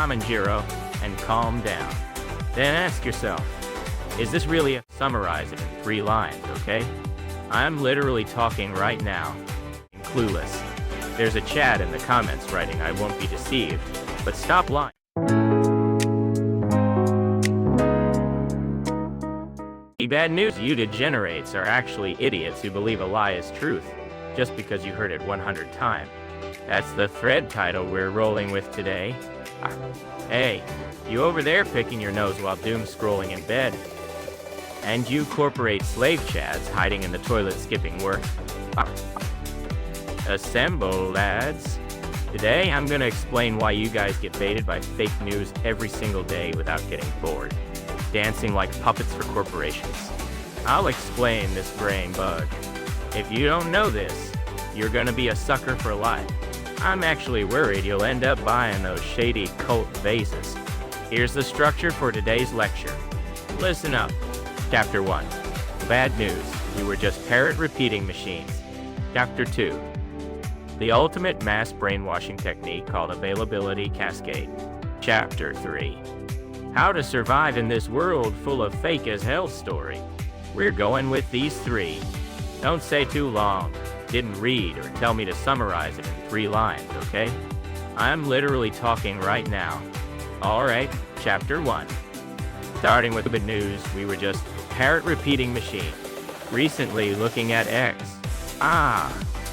Kamanjiro and calm down. Then ask yourself, is this really a summarize it in 3 lines, okay? I'm literally talking right now. Clueless. There's a chat in the comments writing I won't be deceived, but stop lying. Bad news, you degenerates are actually idiots who believe a lie is truth, just because you heard it 100 times. That's the thread title we're rolling with today. Hey, you over there picking your nose while doom scrolling in bed. And you corporate slave chads hiding in the toilet skipping work. Assemble, lads. Today I'm gonna explain why you guys get baited by fake news every single day without getting bored. Dancing like puppets for corporations. I'll explain this brain bug. If you don't know this, you're gonna be a sucker for life. I'm actually worried you'll end up buying those shady cult vases. Here's the structure for today's lecture. Listen up. Chapter 1. Bad news. You were just parrot repeating machines. Chapter 2. The ultimate mass brainwashing technique called availability cascade. Chapter 3. How to survive in this world full of fake as hell story. We're going with these 3. Don't say too long. Didn't read or tell me to summarize it in 3 lines, okay? I'm literally talking right now. Alright, chapter 1. Starting with the news, we were just parrot repeating machine. Recently looking at X.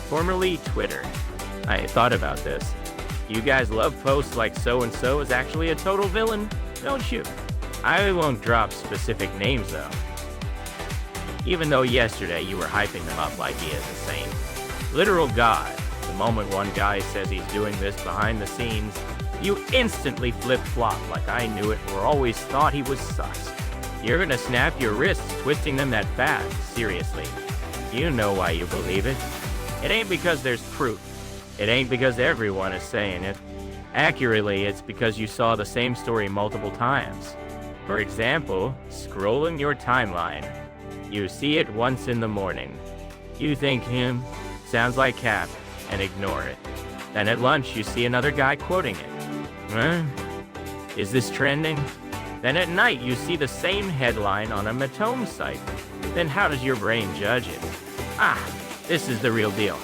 Formerly Twitter. I thought about this. You guys love posts like so-and-so is actually a total villain, don't you? I won't drop specific names though. Even though yesterday you were hyping them up like he is a saint. Literal God. The moment one guy says he's doing this behind the scenes, you instantly flip-flop like I knew it or always thought he was sus. You're gonna snap your wrists twisting them that fast, seriously. You know why you believe it. It ain't because there's proof. It ain't because everyone is saying it. Accurately, it's because you saw the same story multiple times. For example, scrolling your timeline. You see it once in the morning. You think sounds like Cap, and ignore it. Then at lunch, you see another guy quoting it. Is this trending? Then at night, you see the same headline on a Matome site. Then how does your brain judge it? This is the real deal.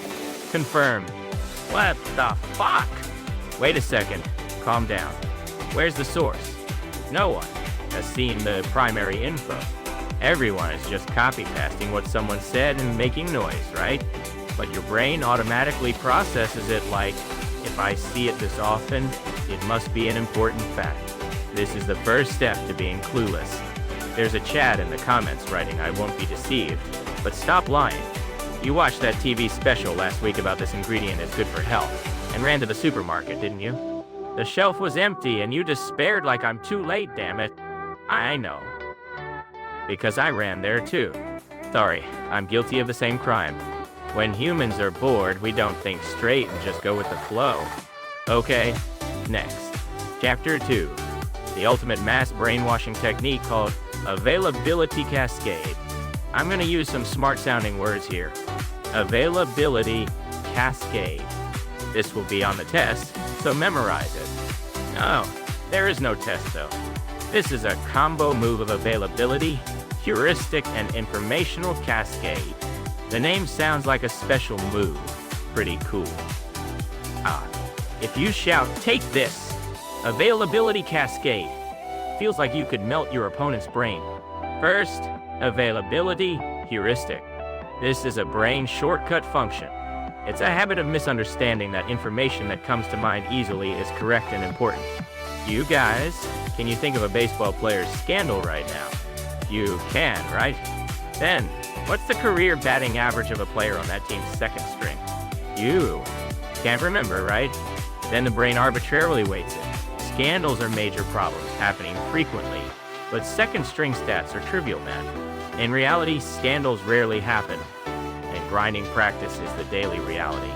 Confirmed. What the fuck? Wait a second. Calm down. Where's the source? No one has seen the primary info. Everyone is just copy-pasting what someone said and making noise, right? But your brain automatically processes it like, if I see it this often, it must be an important fact. This is the first step to being clueless. There's a chat in the comments writing I won't be deceived, but stop lying. You watched that TV special last week about this ingredient is good for health, and ran to the supermarket, didn't you? The shelf was empty and you despaired like I'm too late, damn it. I know. Because I ran there too. Sorry, I'm guilty of the same crime. When humans are bored, we don't think straight and just go with the flow. Okay, next. Chapter 2. The ultimate mass brainwashing technique called availability cascade. I'm gonna use some smart-sounding words here. Availability cascade. This will be on the test, so memorize it. No, there is no test though. This is a combo move of availability, heuristic, and informational cascade. The name sounds like a special move. Pretty cool. If you shout, "Take this!" Availability cascade. Feels like you could melt your opponent's brain. First, availability heuristic. This is a brain shortcut function. It's a habit of misunderstanding that information that comes to mind easily is correct and important. You guys, can you think of a baseball player's scandal right now? You can, right? Then, what's the career batting average of a player on that team's second string? You can't remember, right? Then the brain arbitrarily weights it. Scandals are major problems happening frequently, but second string stats are trivial, man. In reality, scandals rarely happen, and grinding practice is the daily reality.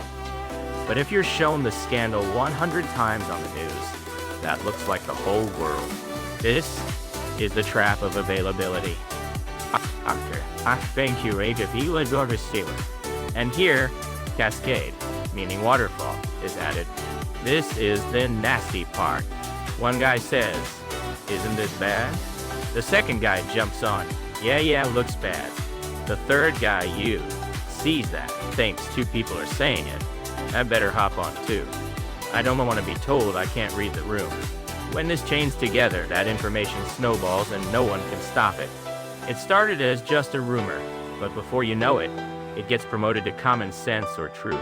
But if you're shown the scandal 100 times on the news, that looks like the whole world. This is the trap of availability. I thank you, and here, cascade, meaning waterfall, is added. This is the nasty part. One guy says, "Isn't this bad?" The second guy jumps on, Yeah, looks bad." The third guy, you, sees that, thinks two people are saying it. I better hop on too. I don't want to be told I can't read the room. When this chains together, that information snowballs and no one can stop it. It started as just a rumor, but before you know it, it gets promoted to common sense or truth.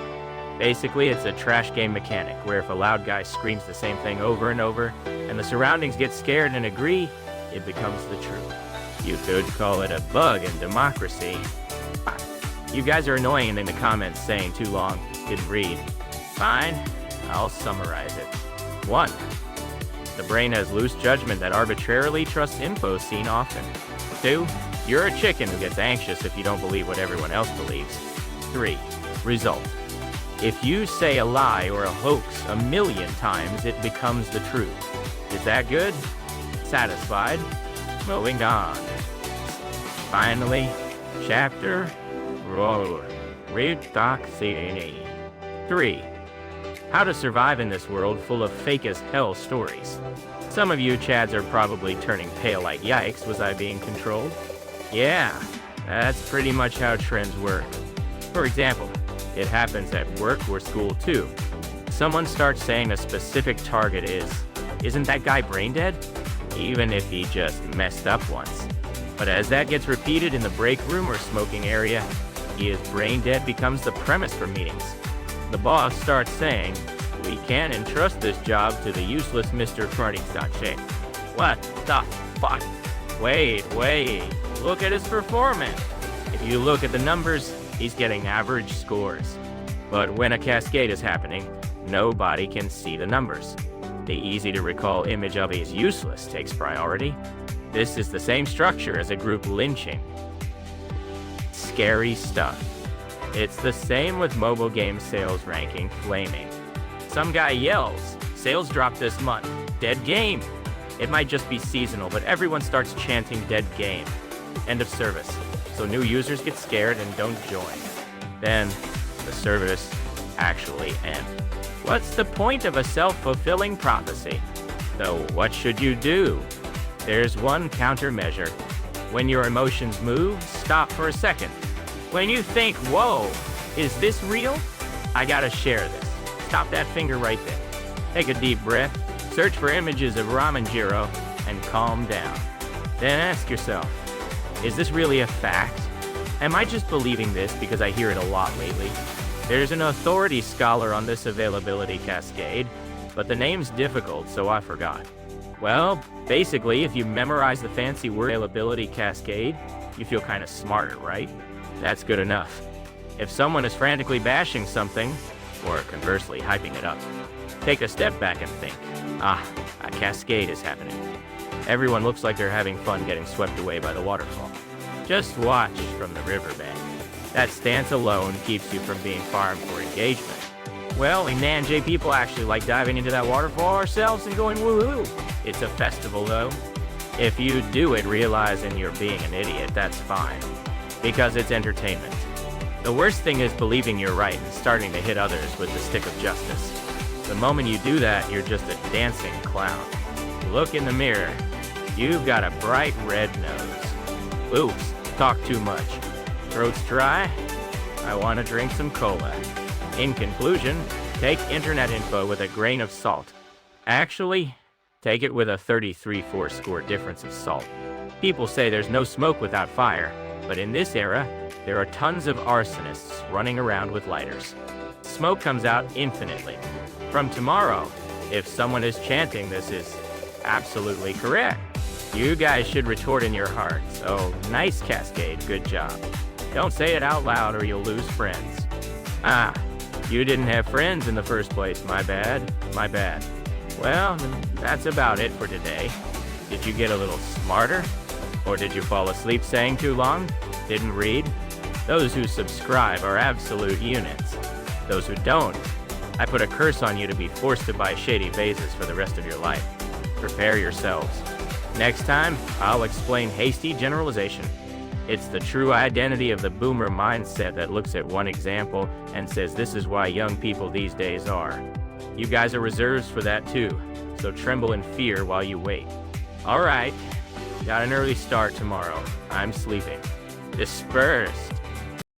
Basically, it's a trash game mechanic where if a loud guy screams the same thing over and over, and the surroundings get scared and agree, it becomes the truth. You could call it a bug in democracy. You guys are annoying in the comments saying too long, didn't read. Fine, I'll summarize it. 1. The brain has loose judgment that arbitrarily trusts info seen often. 2. You're a chicken who gets anxious if you don't believe what everyone else believes. 3. Result. If you say a lie or a hoax 1,000,000 times, it becomes the truth. Is that good? Satisfied? Moving on. Finally, chapter Redoxing. 3. How to survive in this world full of fake as hell stories. Some of you Chads are probably turning pale like yikes, was I being controlled? Yeah, that's pretty much how trends work. For example, it happens at work or school too. Someone starts saying a specific target isn't that guy brain dead? Even if he just messed up once. But as that gets repeated in the break room or smoking area, he is brain dead becomes the premise for meetings. The boss starts saying, "We can't entrust this job to the useless Mr. Farty-Sache." What the fuck? Wait, look at his performance. If you look at the numbers, he's getting average scores. But when a cascade is happening, nobody can see the numbers. The easy-to-recall image of he's useless takes priority. This is the same structure as a group lynching. Scary stuff. It's the same with mobile game sales ranking flaming. Some guy yells, "Sales dropped this month. Dead game." It might just be seasonal, but everyone starts chanting dead game. End of service. So new users get scared and don't join. Then the service actually ends. What's the point of a self-fulfilling prophecy? So what should you do? There's one countermeasure. When your emotions move, stop for a second. When you think, "Whoa, is this real?" I gotta share this. Stop that finger right there. Take a deep breath, search for images of Ramanjiro, and calm down. Then ask yourself, is this really a fact? Am I just believing this because I hear it a lot lately? There's an authority scholar on this availability cascade, but the name's difficult, so I forgot. Well, basically, if you memorize the fancy word availability cascade, you feel kind of smarter, right? That's good enough. If someone is frantically bashing something, or conversely hyping it up, take a step back and think, a cascade is happening. Everyone looks like they're having fun getting swept away by the waterfall. Just watch from the riverbank. That stance alone keeps you from being farmed for engagement. Well, we Nanjay people actually like diving into that waterfall ourselves and going woohoo. It's a festival though. If you do it realizing you're being an idiot, that's fine, because it's entertainment. The worst thing is believing you're right and starting to hit others with the stick of justice. The moment you do that, you're just a dancing clown. Look in the mirror. You've got a bright red nose. Oops, talk too much. Throat's dry? I want to drink some cola. In conclusion, take internet info with a grain of salt. Actually, take it with a 33 score difference of salt. People say there's no smoke without fire, but in this era, there are tons of arsonists running around with lighters. Smoke comes out infinitely. From tomorrow, if someone is chanting this is absolutely correct, you guys should retort in your hearts. "Oh, nice cascade, good job." Don't say it out loud or you'll lose friends. You didn't have friends in the first place, my bad. Well, that's about it for today. Did you get a little smarter? Or did you fall asleep saying too long? Didn't read? Those who subscribe are absolute units. Those who don't, I put a curse on you to be forced to buy shady vases for the rest of your life. Prepare yourselves. Next time, I'll explain hasty generalization. It's the true identity of the boomer mindset that looks at one example and says this is why young people these days are. You guys are reserves for that too, so tremble in fear while you wait. Alright, got an early start tomorrow. I'm sleeping. Dispersed.